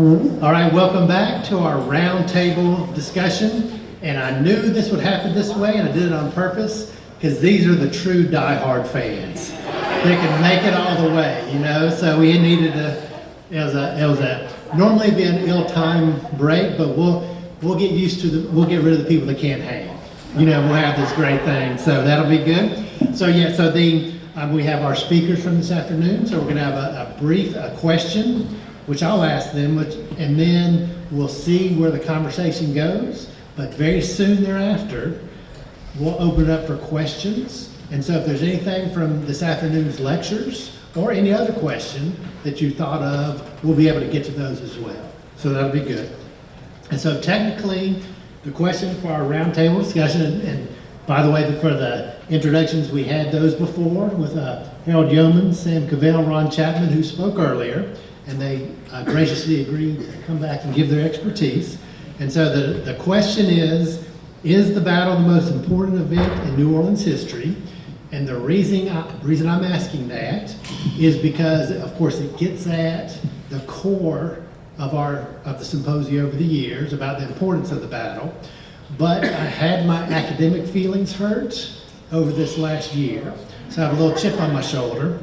All right, welcome back to our roundtable discussion. And I knew this would happen this way, and I did it on purpose, because these are the true diehard fans. They can make it all the way, you know. So we needed to. It was a normally it'd be an ill-timed break, but we'll get used to we'll get rid of the people that can't hang. You know, we'll have this great thing, so that'll be good. So yeah, so we have our speakers from this afternoon. So we're going to have a brief question, which I'll ask them, and then we'll see where the conversation goes. But very soon thereafter, we'll open it up for questions. And so if there's anything from this afternoon's lectures or any other question that you thought of, we'll be able to get to those as well. So that'll be good. And so technically, the question for our roundtable discussion, and by the way, for the introductions, we had those before with Harold Yeoman, Sam Cavell, Ron Chapman, who spoke earlier, and they graciously agreed to come back and give their expertise. And so the question is the battle the most important event in New Orleans history? And the reason I'm asking that is because, of course, it gets at the core of the symposium over the years about the importance of the battle. But I had my academic feelings hurt over this last year, so I have a little chip on my shoulder,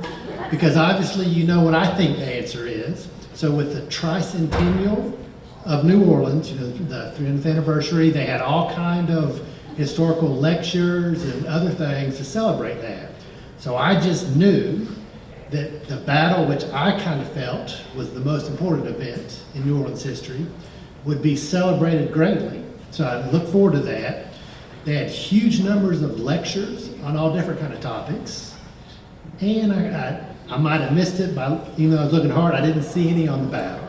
because obviously you know what I think the answer is. So with the tricentennial of New Orleans, you know, the 300th anniversary, they had all kind of historical lectures and other things to celebrate that. So I just knew that the battle, which I kind of felt was the most important event in New Orleans history, would be celebrated greatly. So I look forward to that. They had huge numbers of lectures on all different kind of topics. And I might have missed it, even though I was looking hard, I didn't see any on the battle.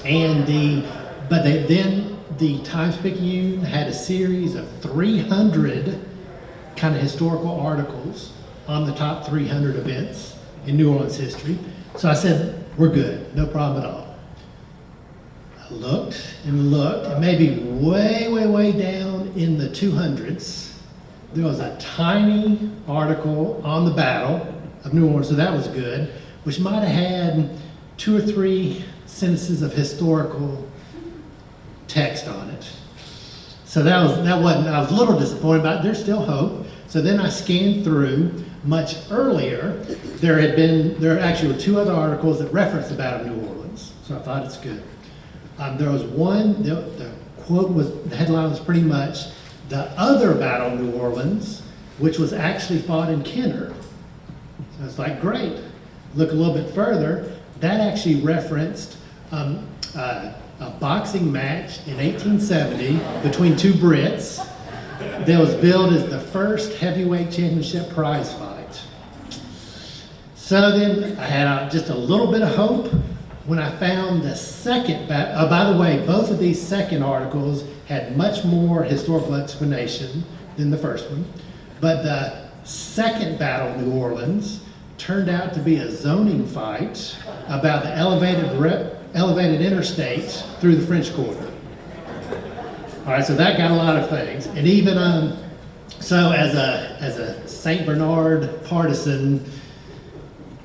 And then the Times-Picayune had a series of 300 kind of historical articles on the top 300 events in New Orleans history. So I said, we're good, no problem at all. I looked, and maybe way, way, way down in the 200s, there was a tiny article on the Battle of New Orleans, so that was good, which might have had 2 or 3 sentences of historical text on it. So that wasn't, I was a little disappointed about it. There's still hope. So then I scanned through. Much earlier, there actually were 2 other articles that referenced the Battle of New Orleans. So I thought it's good. There was one, the quote was, the headline was pretty much, the other Battle of New Orleans, which was actually fought in Kenner. So it's like, great. Look a little bit further, that actually referenced a boxing match in 1870 between 2 Brits that was billed as the first heavyweight championship prize fight. So then I had just a little bit of hope when I found the second battle. By the way, both of these second articles had much more historical explanation than the first one. But the second Battle of New Orleans turned out to be a zoning fight about the elevated interstate through the French Quarter. All right, so that got a lot of things. And even, so as a St. Bernard partisan,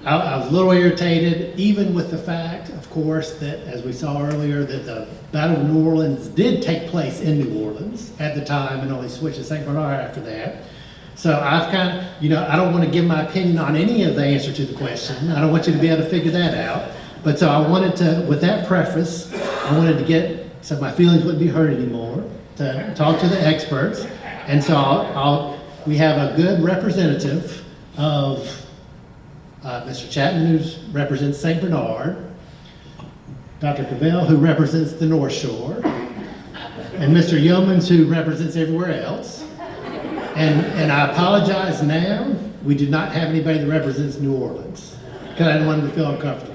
I was a little irritated, even with the fact, of course, that as we saw earlier, that the Battle of New Orleans did take place in New Orleans at the time and only switched to St. Bernard after that. So I've kind of, you know, I don't want to give my opinion on any of the answer to the question. I don't want you to be able to figure that out. But so I wanted to, with that preface, I wanted to get, so my feelings wouldn't be hurt anymore, to talk to the experts. And so we have a good representative of Mr. Chapman, who represents St. Bernard, Dr. Cavell, who represents the North Shore, and Mr. Yeomans, who represents everywhere else. And I apologize now, we do not have anybody that represents New Orleans, because I didn't want them to feel uncomfortable.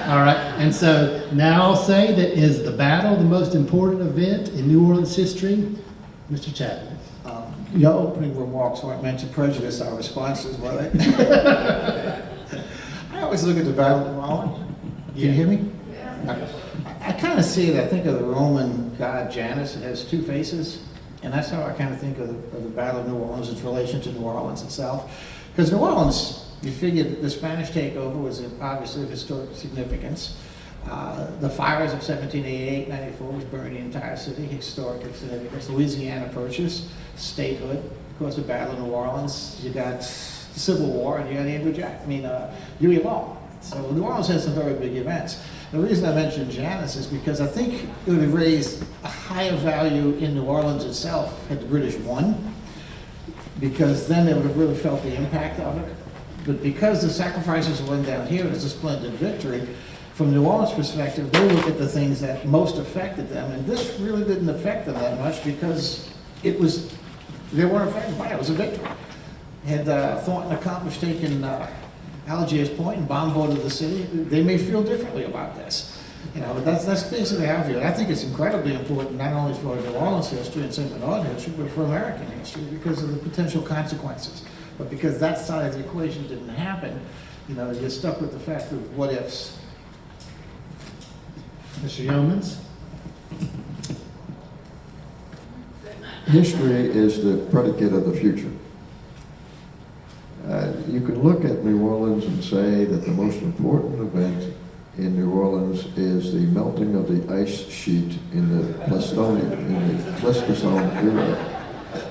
All right, and so now I'll say that is the battle the most important event in New Orleans history? Mr. Chapman. Your opening remarks weren't meant to prejudice our responses, were they? I always look at the Battle of Rowan. Can you hear me? I kind of see it, I think of the Roman god Janus. It has 2 faces. And that's how I kind of think of the Battle of New Orleans, its relation to New Orleans itself. Because New Orleans, you figure the Spanish takeover was obviously of historic significance. The fires of 1788, 94, which burned the entire city, historic significance. Louisiana Purchase, statehood, of course, the Battle of New Orleans. You got the Civil War, and you got Huey Long. So New Orleans has some very big events. The reason I mentioned Janus is because I think it would have raised a higher value in New Orleans itself had the British won, because then they would have really felt the impact of it. But because the sacrifices went down here, it was a splendid victory. From New Orleans' perspective, they look at the things that most affected them, and this really didn't affect them that much because they weren't affected by it. It was a victory. Had Thornton accomplished taking Algiers Point and bomb-boarded the city, they may feel differently about this. But that's basically how I view it. I think it's incredibly important, not only for New Orleans history and St. Bernard history, but for American history because of the potential consequences. But because that side of the equation didn't happen, you're stuck with the fact of what ifs. Mr. Yeomans? History is the predicate of the future. You can look at New Orleans and say that the most important event in New Orleans is the melting of the ice sheet in the Pleistocene era,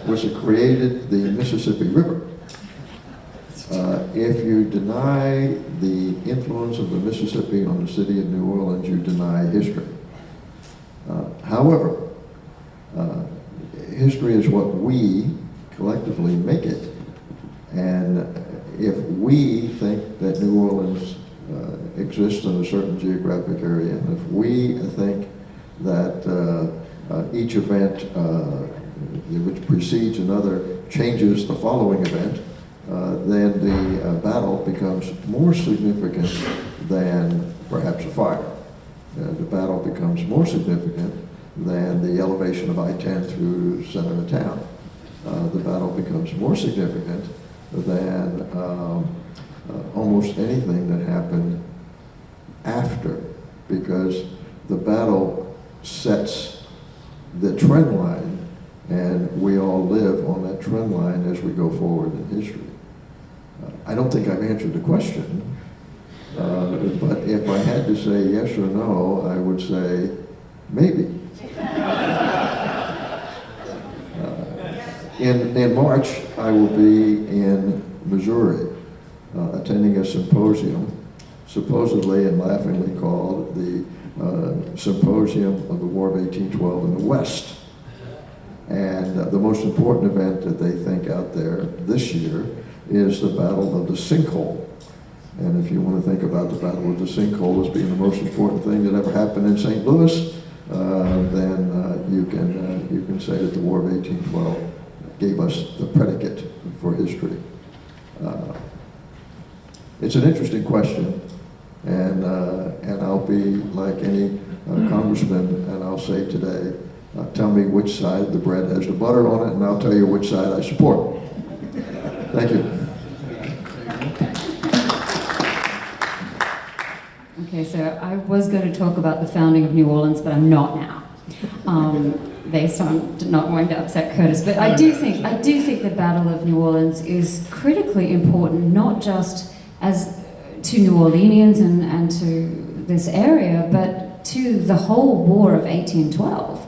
which created the Mississippi River. If you deny the influence of the Mississippi on the city of New Orleans, you deny history. However, history is what we collectively make it. And if we think that New Orleans exists in a certain geographic area, and if we think that each event which precedes another changes the following event, then the battle becomes more significant than perhaps a fire. The battle becomes more significant than the elevation of I-10 through the center of town. The battle becomes more significant than almost anything that happened after, because the battle sets the trend line, and we all live on that trend line as we go forward in history. I don't think I've answered the question, but if I had to say yes or no, I would say maybe. In March, I will be in Missouri, attending a symposium, supposedly and laughingly called the Symposium of the War of 1812 in the West. And the most important event that they think out there this year is the Battle of the Sinkhole. And if you want to think about the Battle of the Sinkhole as being the most important thing that ever happened in St. Louis, then you can say that the War of 1812 gave us the predicate for history. It's an interesting question, and I'll be like any congressman, and I'll say today, tell me which side the bread has the butter on it, and I'll tell you which side I support. Thank you. Okay, so I was going to talk about the founding of New Orleans, but I'm not now, based on not wanting to upset Curtis. But I do think the Battle of New Orleans is critically important, not just as to New Orleanians and to this area, but to the whole War of 1812.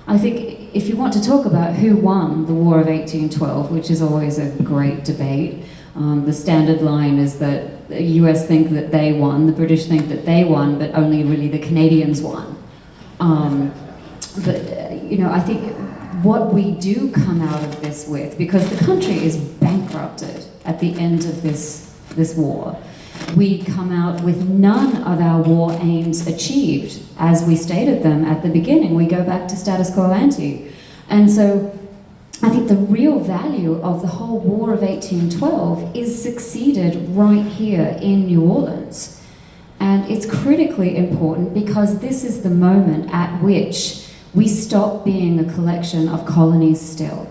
I think if you want to talk about who won the War of 1812, which is always a great debate, the standard line is that the US think that they won, the British think that they won, but only really the Canadians won. I think what we do come out of this with, because the country is bankrupted at the end of this war, we come out with none of our war aims achieved as we stated them at the beginning. We go back to status quo ante. And so I think the real value of the whole War of 1812 is succeeded right here in New Orleans. And it's critically important because this is the moment at which we stop being a collection of colonies still.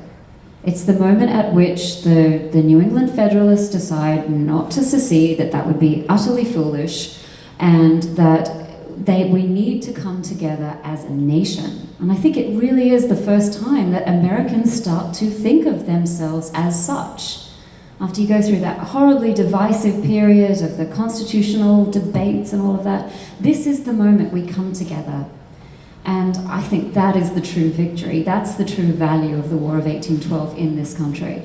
It's the moment at which the New England Federalists decide not to secede, that would be utterly foolish, and that we need to come together as a nation. And I think it really is the first time that Americans start to think of themselves as such. after you go through that horribly divisive period of the constitutional debates and all of that, this is the moment we come together. And I think that is the true victory. That's the true value of the War of 1812 in this country.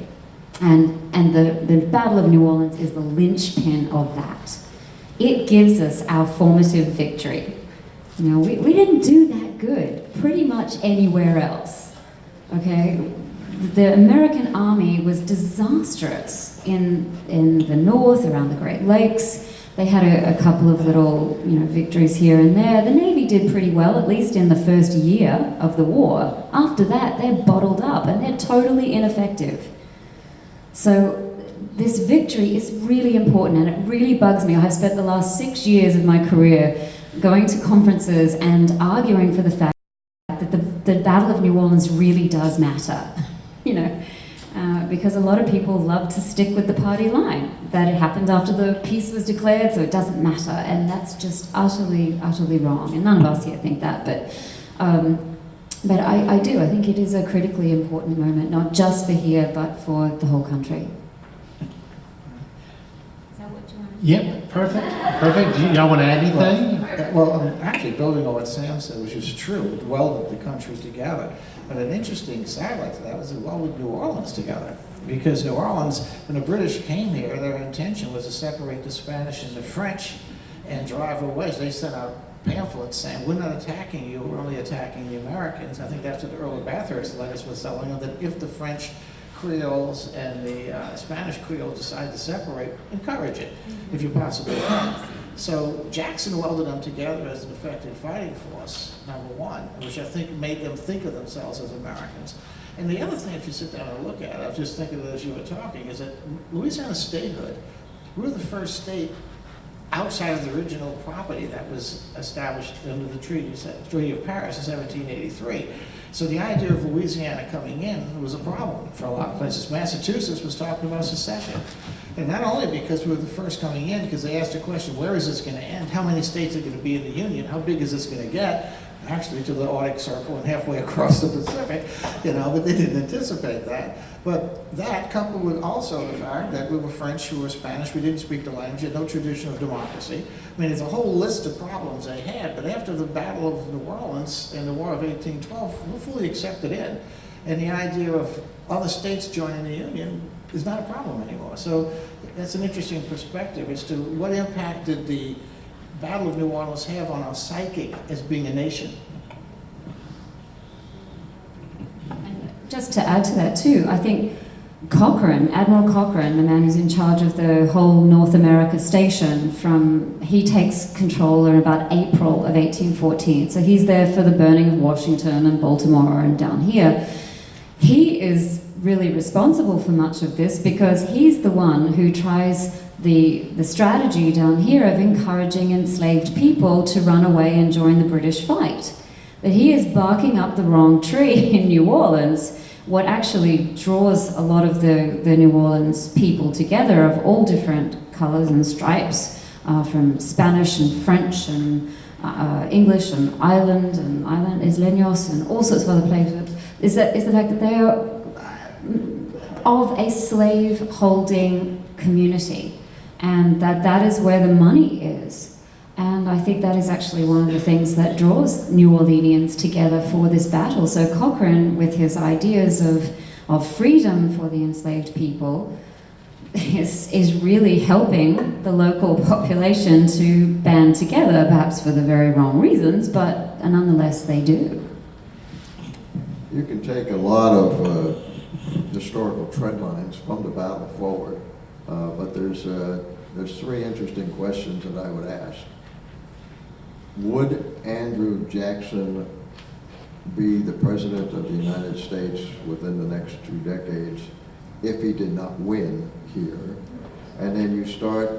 And the Battle of New Orleans is the linchpin of that. It gives us our formative victory. You know, we didn't do that good pretty much anywhere else, okay? The American army was disastrous in the north, around the Great Lakes. They had a couple of little, victories here and there. The Navy did pretty well, at least in the first year of the war. After that, they're bottled up and they're totally ineffective. So this victory is really important, and it really bugs me. I've spent the last 6 years of my career going to conferences and arguing for the fact that the Battle of New Orleans really does matter, because a lot of people love to stick with the party line, that it happened after the peace was declared, so it doesn't matter, and that's just utterly, utterly wrong. And none of us here think that, but I do. I think it is a critically important moment, not just for here, but for the whole country. Is that what you want to say? Yep, perfect. Do y'all want to add anything? Well, I'm actually building on what Sam said, which is true. It welded the country together. But an interesting sidelight to that was it welded New Orleans together. Because New Orleans, when the British came here, their intention was to separate the Spanish and the French and drive away. So they sent out pamphlets saying, we're not attacking you, we're only attacking the Americans. I think that's what the Earl of Bathurst letters was telling them, that if the French Creoles and the Spanish Creoles decide to separate, encourage it, if you possibly can. So Jackson welded them together as an effective fighting force, number one, which I think made them think of themselves as Americans. And the other thing, if you sit down and look at it, I was just thinking of it as you were talking, is that Louisiana statehood, we were the first state outside of the original property that was established under the Treaty of Paris in 1783. So the idea of Louisiana coming in was a problem for a lot of places. Massachusetts was talking about secession. And not only because we were the first coming in, because they asked the question, where is this going to end? How many states are going to be in the Union? How big is this going to get? Actually to the Arctic Circle and halfway across the Pacific, but they didn't anticipate that. But that, coupled with also the fact that we were French, we were Spanish, we didn't speak the language, had no tradition of democracy. I mean, it's a whole list of problems they had, but after the Battle of New Orleans and the War of 1812, we're fully accepted in. And the idea of other states joining the Union is not a problem anymore. So that's an interesting perspective as to what impact did the Battle of New Orleans have on our psyche as being a nation. And just to add to that too, I think Admiral Cochrane, the man who's in charge of the whole North America station, he takes control in about April of 1814. So he's there for the burning of Washington and Baltimore and down here. He is really responsible for much of this because he's the one who tries the strategy down here of encouraging enslaved people to run away and join the British fight. But he is barking up the wrong tree in New Orleans. What actually draws a lot of the New Orleans people together of all different colors and stripes, from Spanish and French and English and Island Isleños and all sorts of other places, is the fact that they are of a slave-holding community, and that is where the money is. And I think that is actually one of the things that draws New Orleanians together for this battle. So Cochrane, with his ideas of freedom for the enslaved people, is really helping the local population to band together, perhaps for the very wrong reasons, but nonetheless they do. You can take a lot of historical trend lines from the battle forward, but there's three interesting questions that I would ask. Would Andrew Jackson be the President of the United States within the next 2 decades if he did not win here? And then you start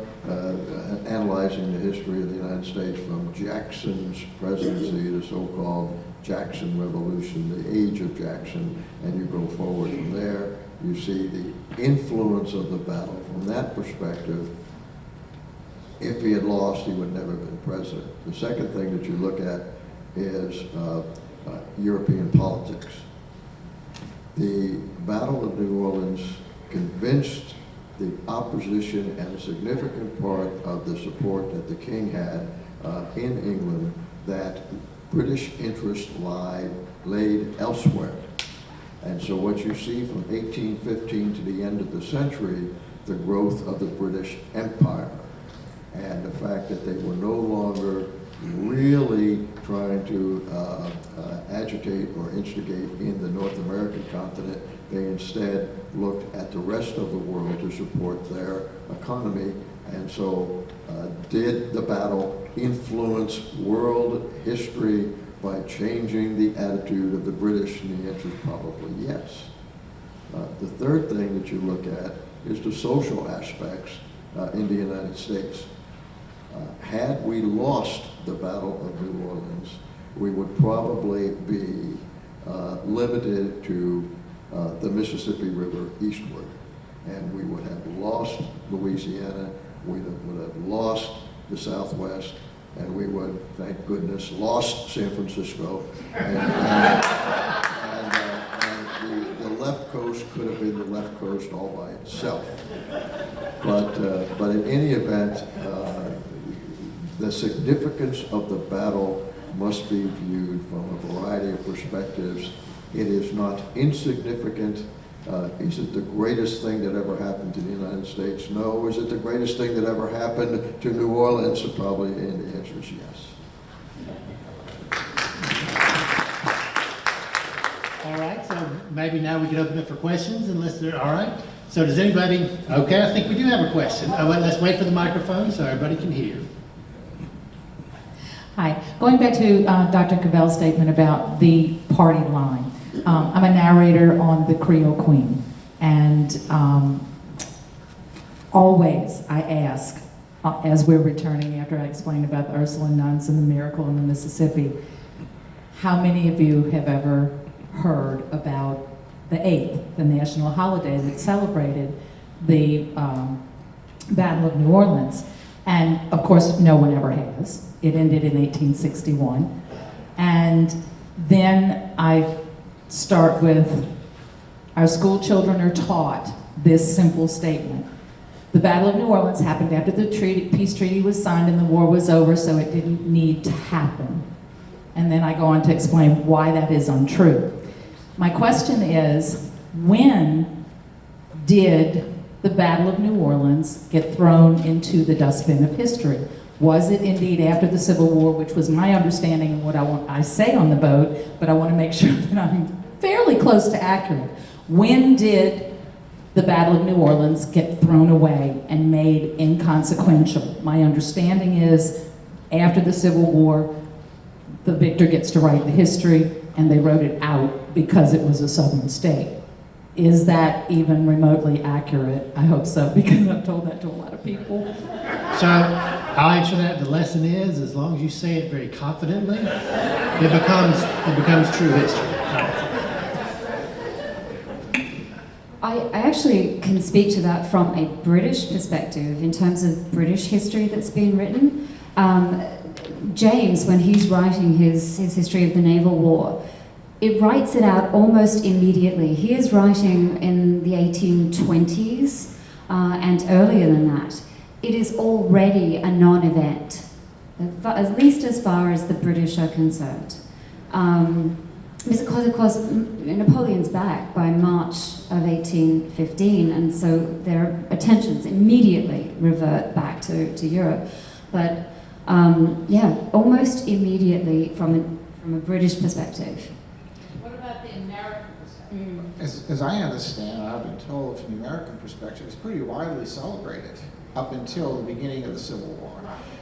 analyzing the history of the United States from Jackson's presidency, the so-called Jackson Revolution, the age of Jackson, and you go forward from there. You see the influence of the battle. From that perspective, if he had lost, he would never have been president. The second thing that you look at is European politics. The Battle of New Orleans convinced the opposition and a significant part of the support that the king had in England, that British interest laid elsewhere. And so what you see from 1815 to the end of the century, the growth of the British Empire, and the fact that they were no longer really trying to agitate or instigate in the North American continent. They instead looked at the rest of the world to support their economy. And so did the battle influence world history by changing the attitude of the British? And the answer is probably yes. The third thing that you look at is the social aspects in the United States. Had we lost the Battle of New Orleans, we would probably be limited to the Mississippi River eastward. And we would have lost Louisiana, we would have lost the Southwest, and we would, thank goodness, lost San Francisco. And the left coast could have been the left coast all by itself. But in any event, the significance of the battle must be viewed from a variety of perspectives. It is not insignificant. Is it the greatest thing that ever happened to the United States? No. Is it the greatest thing that ever happened to New Orleans? Probably, and the answer is yes. All right, so maybe now we can open it for questions unless they're, all right. So does anybody, okay, I think we do have a question. Let's wait for the microphone so everybody can hear. Hi. Going back to Dr. Cavell's statement about the party line. I'm a narrator on the Creole Queen, and always I ask, as we're returning after I explained about the Ursuline nuns and the miracle in the Mississippi, how many of you have ever heard about the 8th, the national holiday that celebrated the Battle of New Orleans? And of course, no one ever has. It ended in 1861. And then I start with, our school children are taught this simple statement. The Battle of New Orleans happened after the peace treaty was signed and the war was over, so it didn't need to happen. And then I go on to explain why that is untrue. My question is, when did the Battle of New Orleans get thrown into the dustbin of history? Was it indeed after the Civil War, which was my understanding and what I say on the boat, but I want to make sure that I'm fairly close to accurate. When did the Battle of New Orleans get thrown away and made inconsequential? My understanding is after the Civil War, the victor gets to write the history, and they wrote it out because it was a southern state. Is that even remotely accurate? I hope so, because I've told that to a lot of people. So I'll answer that. The lesson is, as long as you say it very confidently, it becomes true history. I actually can speak to that from a British perspective in terms of British history that's been written. James, when he's writing his history of the naval war, it writes it out almost immediately. He is writing in the 1820s and earlier than that. It is already a non-event, at least as far as the British are concerned. Because of course, Napoleon's back by March of 1815, and so their attentions immediately revert back to Europe. But yeah, almost immediately from a British perspective. What about the American perspective? As I understand, I've been told from the American perspective, it's pretty widely celebrated up until the beginning of the Civil War.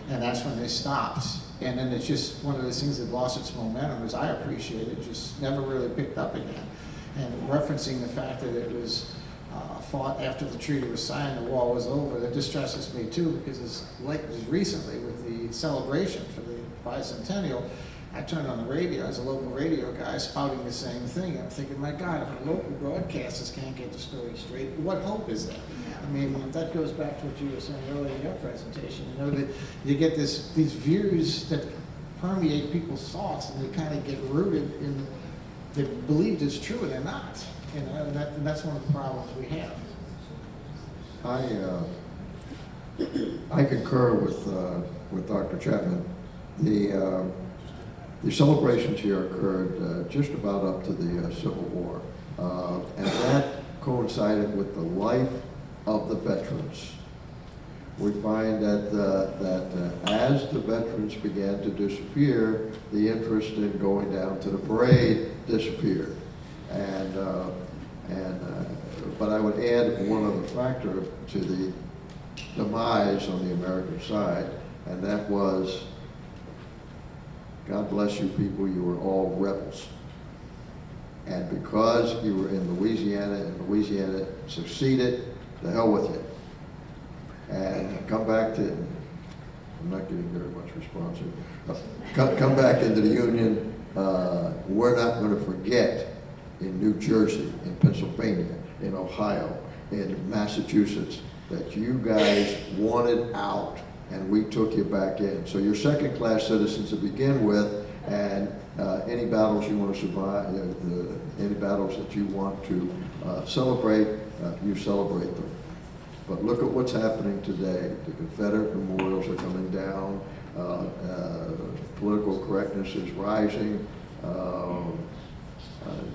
And that's when they stopped. And then it's just one of those things that lost its momentum, as I appreciate it, just never really picked up again. And referencing the fact that it was fought after the treaty was signed, the war was over, that distresses me too, because as late as recently with the celebration for the bicentennial, I turned on the radio as a local radio guy spouting the same thing. I'm thinking, my God, if the local broadcasters can't get the story straight, what hope is there? I mean, that goes back to what you were saying earlier in your presentation. You know, that you get these views that permeate people's thoughts, and they kind of get rooted in, they're believed it's true and they're not. You know, and that's one of the problems we have. I concur with Dr. Chapman. The celebrations here occurred just about up to the Civil War, and that coincided with the life of the veterans. We find that as the veterans began to disappear, the interest in going down to the parade disappeared. But I would add one other factor to the demise on the American side, and that was, God bless you people, you were all rebels. And because you were in Louisiana and Louisiana succeeded, the hell with you. And come back to, I'm not getting very much response here. Come back into the Union. We're not going to forget in New Jersey, in Pennsylvania, in Ohio, in Massachusetts, that you guys wanted out and we took you back in. So you're second-class citizens to begin with, and any battles you want to survive, any battles that you want to celebrate, you celebrate them. But look at what's happening today. The Confederate memorials are coming down. Political correctness is rising.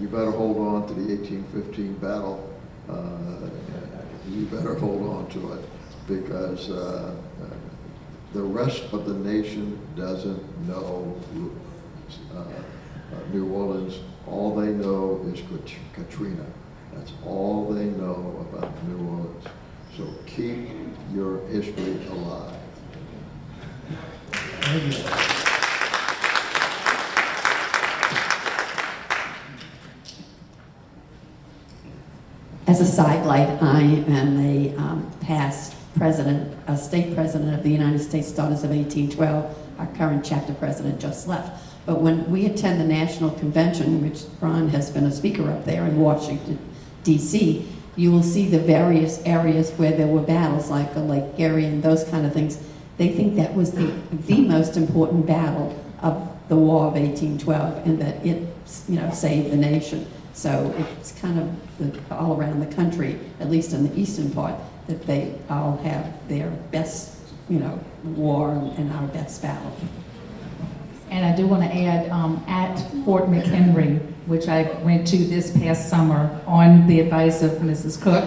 You better hold on to the 1815 battle. You better hold on to it, because the rest of the nation doesn't know New Orleans. All they know is Katrina. That's all they know about New Orleans. So keep your history alive. As a sidelight, I am a past president, a state president of the United States Daughters of 1812. Our current chapter president just left. But when we attend the National Convention, which Ron has been a speaker up there in Washington, D.C., you will see the various areas where there were battles, like Lake Erie and those kind of things. They think that was the most important battle of the War of 1812, and that it, saved the nation. So it's kind of all around the country, at least in the eastern part, that they all have their best, war and our best battle. And I do want to add, at Fort McHenry, which I went to this past summer on the advice of Mrs. Cook,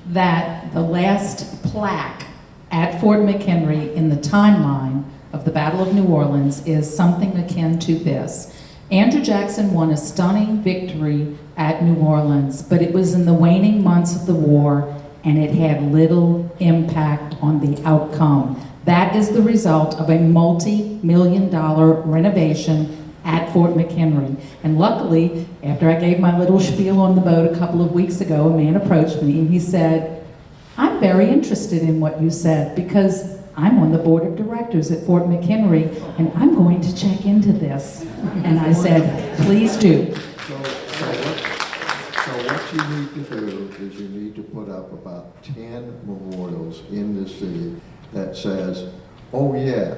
that the last plaque at Fort McHenry in the timeline of the Battle of New Orleans is something akin to this. Andrew Jackson won a stunning victory at New Orleans, but it was in the waning months of the war, and it had little impact on the outcome. That is the result of a multi-million-dollar renovation at Fort McHenry. And luckily, after I gave my little spiel on the boat a couple of weeks ago, a man approached me and he said, "I'm very interested in what you said, because I'm on the board of directors at Fort McHenry, and I'm going to check into this." And I said, "Please do." So what you need to do is you need to put up about 10 memorials in the city that says, oh yeah,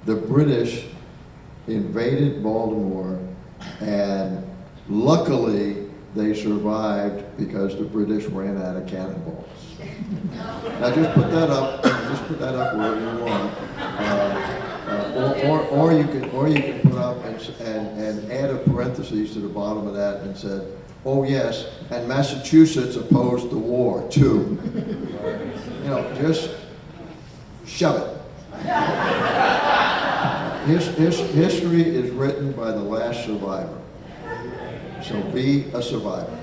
the British invaded Baltimore, and luckily they survived because the British ran out of cannonballs. Now just put that up wherever you want. Or you can put up and add a parenthesis to the bottom of that and said, oh yes, and Massachusetts opposed the war too. Just shove it. History is written by the last survivor. So be a survivor.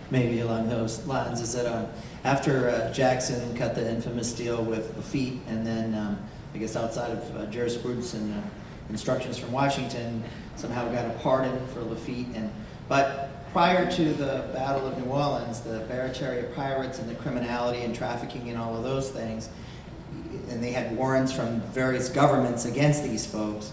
Maybe along those lines, is that after Jackson cut the infamous deal with Lafitte, and then I guess outside of jurisprudence and instructions from Washington, somehow got a pardon for Lafitte. But prior to the Battle of New Orleans, the Barataria pirates and the criminality and trafficking and all of those things, and they had warrants from various governments against these folks.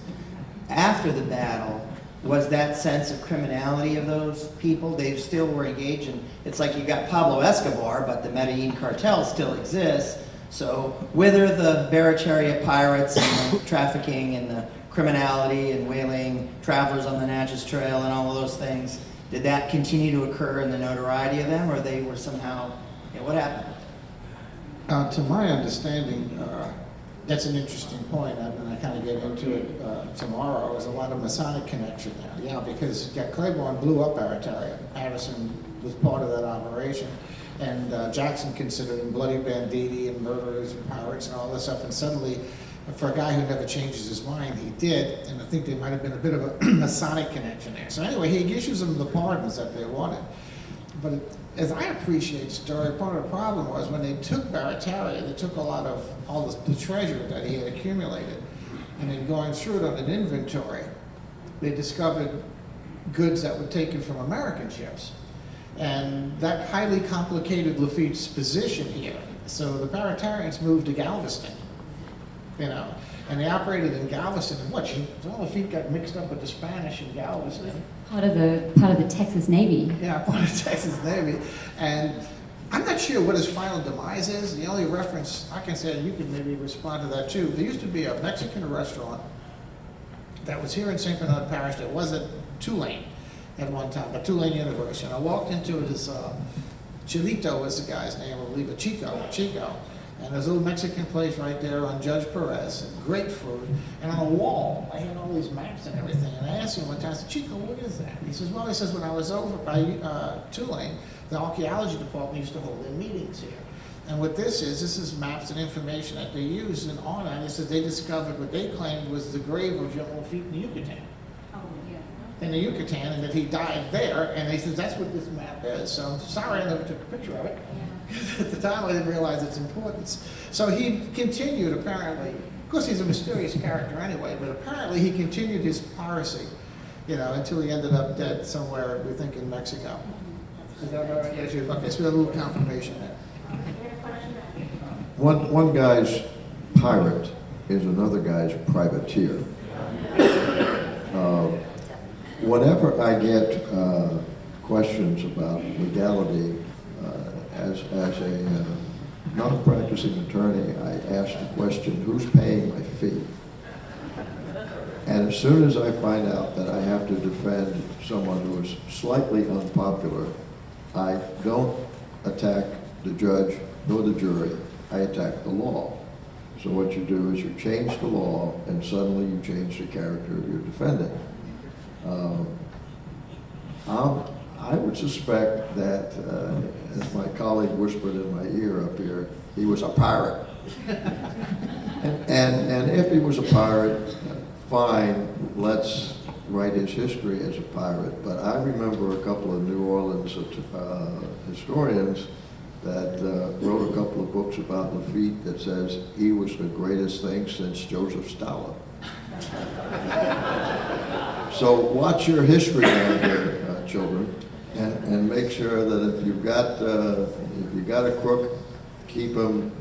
After the battle, was that sense of criminality of those people? They still were engaged in, it's like you got Pablo Escobar, but the Medellin cartel still exists. So whether the Barataria pirates and the trafficking and the criminality and whaling travelers on the Natchez Trail and all of those things, did that continue to occur in the notoriety of them, or they were somehow, what happened? To my understanding, that's an interesting point, and I kind of get into it tomorrow. There's a lot of Masonic connection there, yeah, because Claiborne blew up Barataria. Patterson was part of that operation, and Jackson considered him bloody banditti and murderers and pirates and all this stuff, and suddenly, for a guy who never changes his mind, he did, and I think there might have been a bit of a Masonic connection there. So anyway, he issues them the pardons that they wanted. But as I appreciate the story, part of the problem was when they took Barataria, they took a lot of all the treasure that he had accumulated, and in going through it on an inventory, they discovered goods that were taken from American ships. And that highly complicated Lafitte's position here. So the Baratarians moved to Galveston, you know, and they operated in Galveston. And what, Lafitte got mixed up with the Spanish in Galveston. Part of the Texas Navy. Yeah, part of the Texas Navy. And I'm not sure what his final demise is. The only reference I can say, and you can maybe respond to that too, there used to be a Mexican restaurant that was here in St. Bernard Parish that was at Tulane at one time, at Tulane University. And I walked into it as Chilito was the guy's name, I believe, Chico. And there's a little Mexican place right there on Judge Perez, and great food. And on a wall, I had all these maps and everything. And I asked him one time, I said, Chico, what is that? He says, well, when I was over by Tulane, the archaeology department used to hold their meetings here. And what this is maps and information that they use. And on that, it says they discovered what they claimed was the grave of General Lafitte in the Yucatan. In the Yucatan, and that he died there, and they said that's what this map is. So I'm sorry I never took a picture of it. At the time I didn't realize its importance. So he continued apparently, of course he's a mysterious character anyway, but apparently he continued his piracy, you know, until he ended up dead somewhere, we think in Mexico. Is that all right? Yes, okay, so we have a little confirmation there. One guy's pirate is another guy's privateer. Whenever I get questions about legality, as a non-practicing attorney, I ask the question, who's paying my fee? And as soon as I find out that I have to defend someone who is slightly unpopular, I don't attack the judge nor the jury, I attack the law. So what you do is you change the law, and suddenly you change the character of your defendant. I would suspect that, as my colleague whispered in my ear up here, he was a pirate. and if he was a pirate, fine, let's write his history as a pirate. But I remember a couple of New Orleans historians that wrote a couple of books about Lafitte that says he was the greatest thing since Joseph Stalin. So watch your history down here, children, and make sure that if you've got a crook, keep him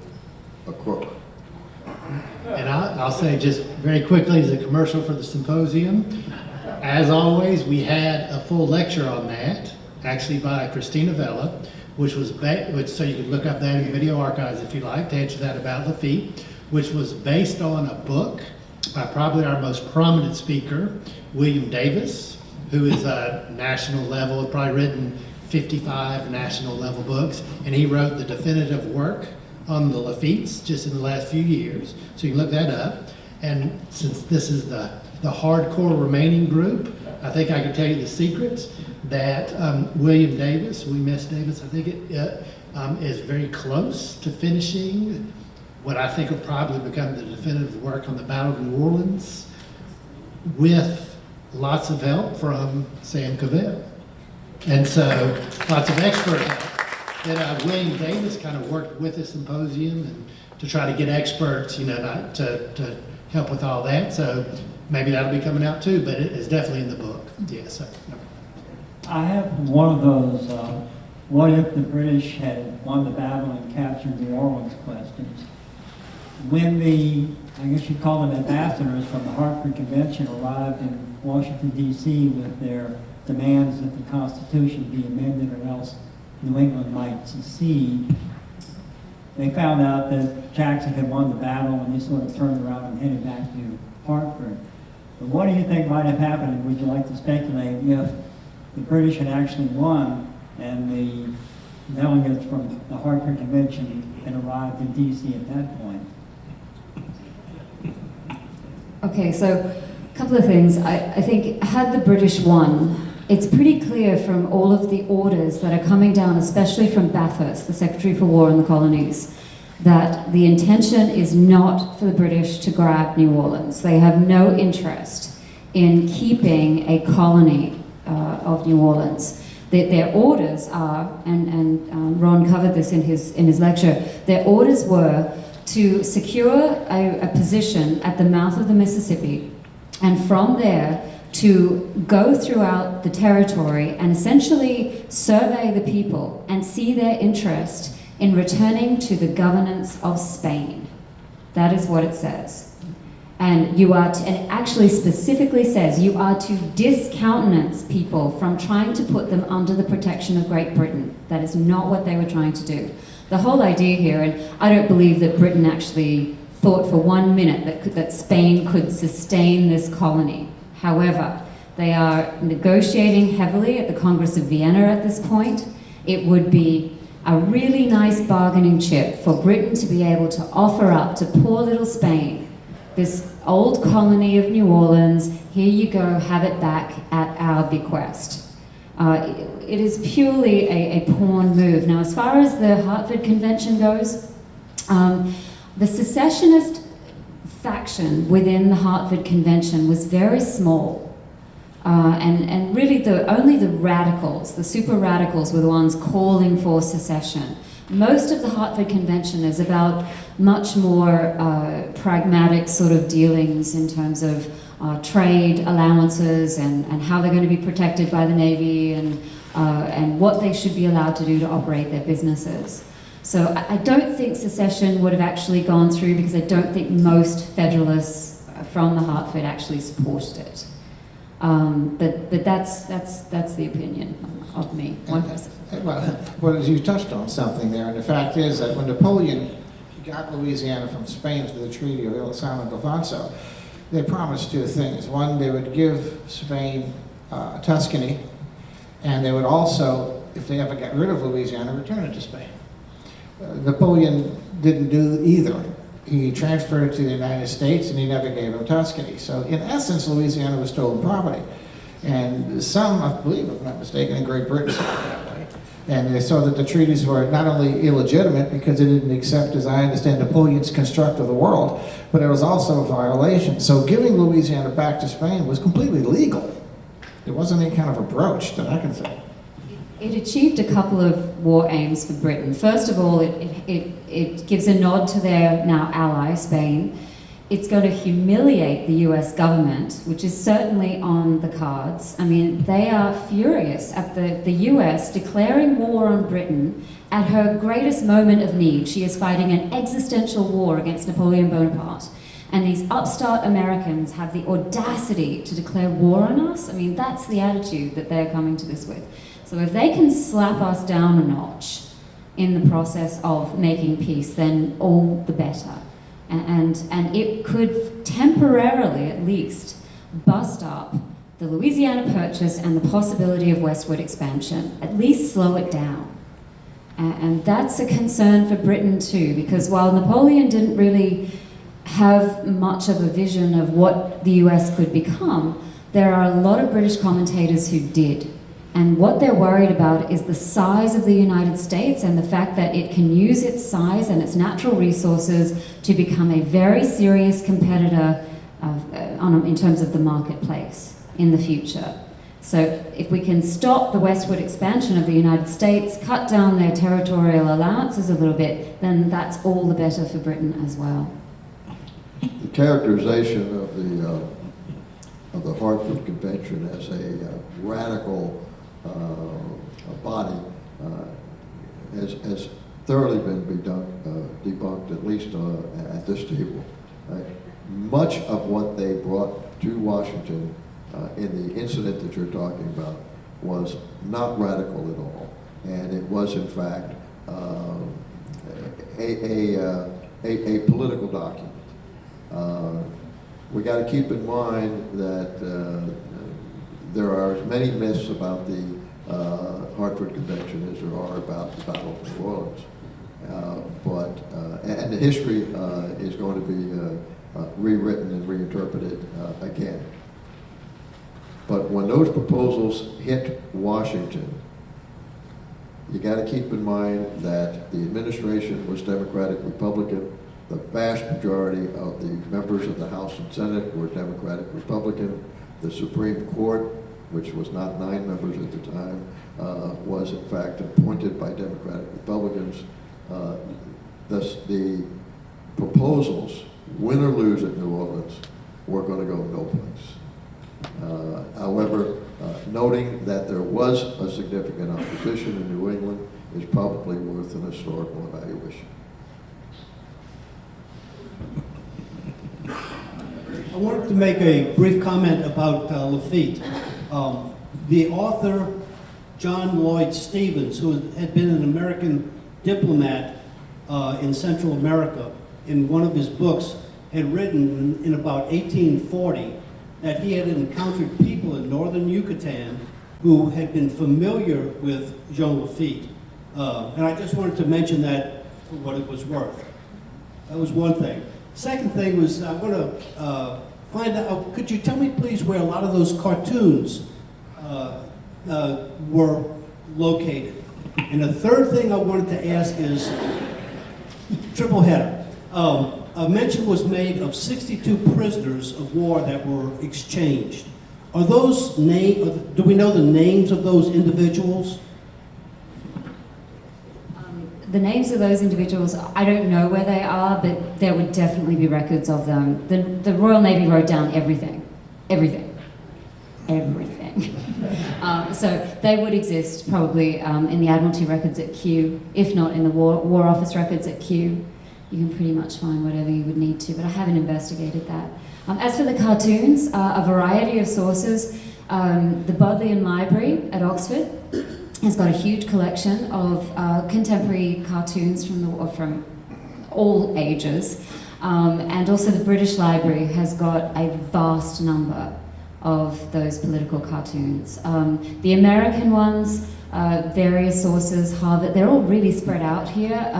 a crook. And I'll say just very quickly as a commercial for the symposium, as always, we had a full lecture on that, actually by Christina Vella, which was, so you can look up that in the video archives if you like to answer that about Lafitte, which was based on a book by probably our most prominent speaker, William Davis, who is a national level, probably written 55 national level books, and he wrote the definitive work on the Lafittes just in the last few years. So you can look that up. And since this is the hardcore remaining group, I think I can tell you the secret that William Davis, Davis, I think is very close to finishing what I think will probably become the definitive work on the Battle of New Orleans, with lots of help from Sam Cavell. And so lots of expert help that William Davis kind of worked with the symposium and to try to get experts, to help with all that. So maybe that'll be coming out too, but it is definitely in the book. Yes, sir. I have one of those, what if the British had won the battle and captured New Orleans questions. When I guess you'd call them ambassadors from the Hartford Convention arrived in Washington, D.C. with their demands that the Constitution be amended or else New England might secede, they found out that Jackson had won the battle and they sort of turned around and headed back to Hartford. But what do you think might have happened, and would you like to speculate, if the British had actually won and the delegates from the Hartford Convention had arrived in DC at that point. Okay, so a couple of things. I think had the British won, it's pretty clear from all of the orders that are coming down, especially from Bathurst, the Secretary for War and the Colonies, that the intention is not for the British to grab New Orleans. They have no interest in keeping a colony of New Orleans. Their orders are, and Ron covered this in his lecture, their orders were to secure a position at the mouth of the Mississippi, and from there to go throughout the territory and essentially survey the people and see their interest in returning to the governance of Spain. That is what it says. And you are to, and it actually specifically says you are to discountenance people from trying to put them under the protection of Great Britain. That is not what they were trying to do. The whole idea here, and I don't believe that Britain actually thought for 1 minute that Spain could sustain this colony. However, they are negotiating heavily at the Congress of Vienna at this point. It would be a really nice bargaining chip for Britain to be able to offer up to poor little Spain this old colony of New Orleans. Here you go, have it back at our bequest. It is purely a pawn move. Now, as far as the Hartford Convention goes, the secessionist faction within the Hartford Convention was very small. And really only the radicals, the super radicals, were the ones calling for secession. Most of the Hartford Convention is about much more pragmatic sort of dealings in terms of trade allowances and how they're going to be protected by the Navy and what they should be allowed to do to operate their businesses. So I don't think secession would have actually gone through because I don't think most Federalists from the Hartford actually supported it. But that's the opinion of me, one person. Well, as you touched on something there, and the fact is that when Napoleon got Louisiana from Spain through the Treaty of San Ildefonso, they promised two things. One, they would give Spain Tuscany, and they would also, if they ever got rid of Louisiana, return it to Spain. Napoleon didn't do either. He transferred it to the United States, and he never gave them Tuscany. So in essence, Louisiana was stolen property. And some, I believe, if I'm not mistaken, in Great Britain saw it that way. And they saw that the treaties were not only illegitimate because they didn't accept, as I understand, Napoleon's construct of the world, but it was also a violation. So giving Louisiana back to Spain was completely legal. It wasn't any kind of a broach that I can say. It achieved a couple of war aims for Britain. First of all, it gives a nod to their now ally, Spain. It's going to humiliate the US government, which is certainly on the cards. I mean, they are furious at the US declaring war on Britain at her greatest moment of need. She is fighting an existential war against Napoleon Bonaparte. And these upstart Americans have the audacity to declare war on us. I mean, that's the attitude that they're coming to this with. So if they can slap us down a notch in the process of making peace, then all the better. And it could temporarily, at least, bust up the Louisiana Purchase and the possibility of westward expansion, at least slow it down. And that's a concern for Britain too, because while Napoleon didn't really have much of a vision of what the US could become, there are a lot of British commentators who did. And what they're worried about is the size of the United States and the fact that it can use its size and its natural resources to become a very serious competitor in terms of the marketplace in the future. So if we can stop the westward expansion of the United States, cut down their territorial allowances a little bit, then that's all the better for Britain as well. The characterization of the Hartford Convention as a radical body has thoroughly been debunked, at least at this table. Much of what they brought to Washington in the incident that you're talking about was not radical at all, and it was in fact a political document. We got to keep in mind that there are many myths about the Hartford Convention as there are about the Battle of New Orleans. And the history is going to be rewritten and reinterpreted again. But when those proposals hit Washington, you got to keep in mind that the administration was Democratic Republican. The vast majority of the members of the House and Senate were Democratic Republican. The Supreme Court, which was not 9 members at the time, was in fact appointed by Democratic Republicans. The proposals, win or lose at New Orleans, were going to go no place. However, noting that there was a significant opposition in New England is probably worth an historical evaluation. I wanted to make a brief comment about Lafitte. The author, John Lloyd Stevens, who had been an American diplomat in Central America, in one of his books, had written in about 1840 that he had encountered people in northern Yucatan who had been familiar with Jean Lafitte. And I just wanted to mention that for what it was worth. That was one thing. Second thing was, I want to find out, could you tell me please where a lot of those cartoons were located? And the third thing I wanted to ask is, triple header. A mention was made of 62 prisoners of war that were exchanged. Are those do we know the names of those individuals? The names of those individuals, I don't know where they are, but there would definitely be records of them. The Royal Navy wrote down everything. So they would exist probably in the Admiralty records at Kew, if not in the War Office records at Kew. You can pretty much find whatever you would need to, but I haven't investigated that. As for the cartoons, a variety of sources. The Bodleian Library at Oxford has got a huge collection of contemporary cartoons from all ages. And also the British Library has got a vast number of those political cartoons. The American ones, various sources, Harvard, they're all really spread out here.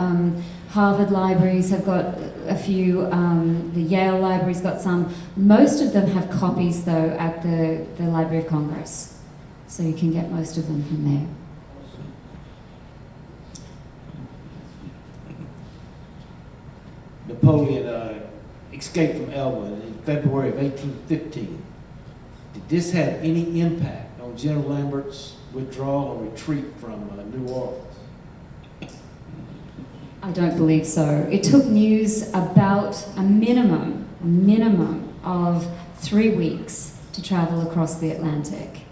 Harvard libraries have got a few, the Yale library's got some. Most of them have copies though at the Library of Congress. So you can get most of them from there. Napoleon escaped from Elba in February of 1815. Did this have any impact on General Lambert's withdrawal or retreat from New Orleans? I don't believe so. It took news about a minimum of 3 weeks to travel across the Atlantic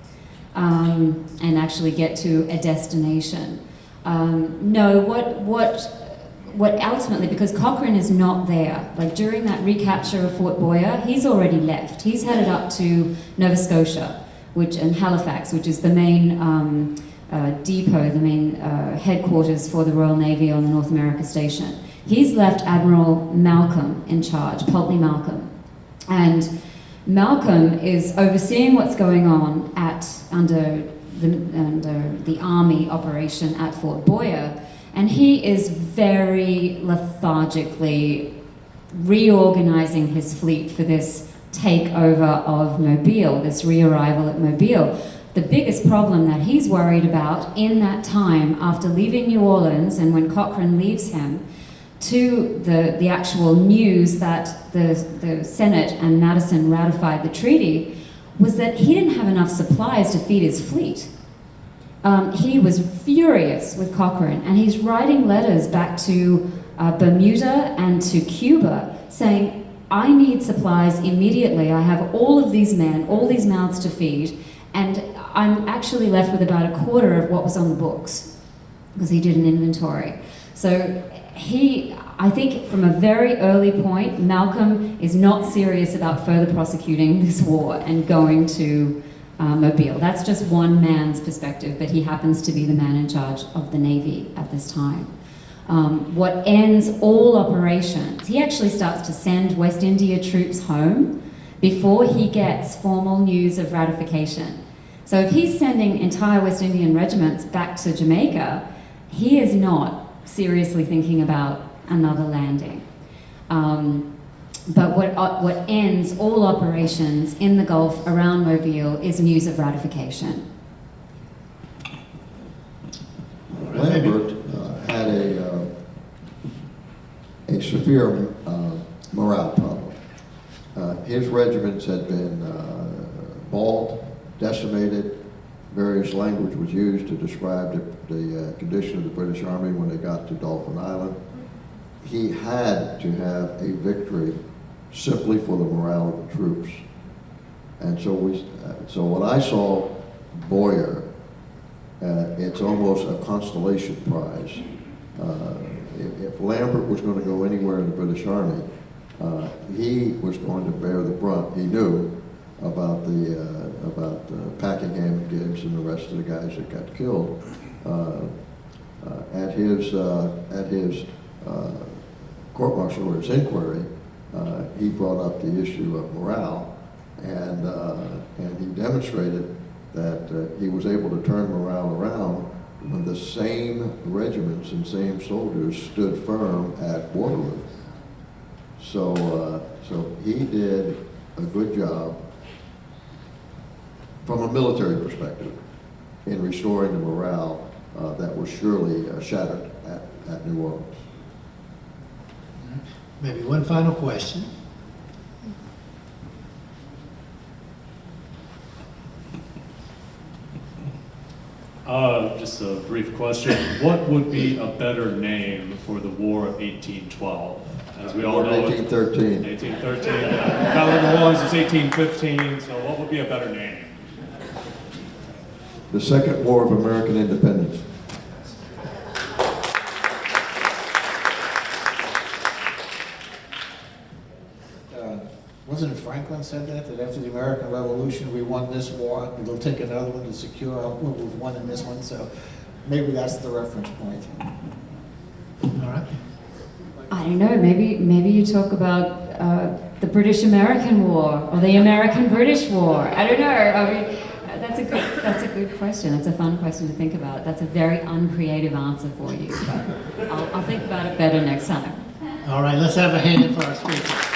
and actually get to a destination. No, what ultimately, because Cochrane is not there, like during that recapture of Fort Boyer, he's already left. He's headed up to Nova Scotia, and Halifax, which is the main depot, the main headquarters for the Royal Navy on the North America Station. He's left Admiral Malcolm in charge, Pulteney Malcolm. And Malcolm is overseeing what's going on under the Army operation at Fort Boyer, and he is very lethargically reorganizing his fleet for this takeover of Mobile, this rearrival at Mobile. The biggest problem that he's worried about in that time after leaving New Orleans and when Cochrane leaves him to the actual news that the Senate and Madison ratified the treaty was that he didn't have enough supplies to feed his fleet. He was furious with Cochrane, and he's writing letters back to Bermuda and to Cuba saying, I need supplies immediately. I have all of these men, all these mouths to feed, and I'm actually left with about a quarter of what was on the books because he did an inventory. So I think from a very early point, Malcolm is not serious about further prosecuting this war and going to Mobile. That's just one man's perspective, but he happens to be the man in charge of the Navy at this time. What ends all operations, he actually starts to send West India troops home before he gets formal news of ratification. So if he's sending entire West Indian regiments back to Jamaica, he is not seriously thinking about another landing. But what ends all operations in the Gulf around Mobile is news of ratification. Lambert had a severe morale problem. His regiments had been mauled, decimated. Various language was used to describe the condition of the British Army when they got to Dolphin Island. He had to have a victory simply for the morale of the troops. And so so when I saw Boyer, it's almost a constellation prize. If Lambert was going to go anywhere in the British Army, he was going to bear the brunt. He knew about Packingham and Gibbs and the rest of the guys that got killed. At his court-martial or his inquiry, he brought up the issue of morale, and he demonstrated that he was able to turn morale around when the same regiments and same soldiers stood firm at Waterloo. So he did a good job from a military perspective in restoring the morale that was surely shattered at New Orleans. Maybe one final question. Just a brief question. What would be a better name for the War of 1812? As we all know, 1813. 1813. Battle of New Orleans is 1815. So, what would be a better name? The Second War of American Independence. Wasn't it Franklin said that after the American Revolution, we won this war, it'll take another one to secure what we've won in this one, so maybe that's the reference point. All right. I don't know, maybe you talk about the British-American War or the American-British War. I don't know. I mean, that's a good question. That's a fun question to think about. That's a very uncreative answer for you, but I'll think about it better next time. All right, let's have a hand for our speaker.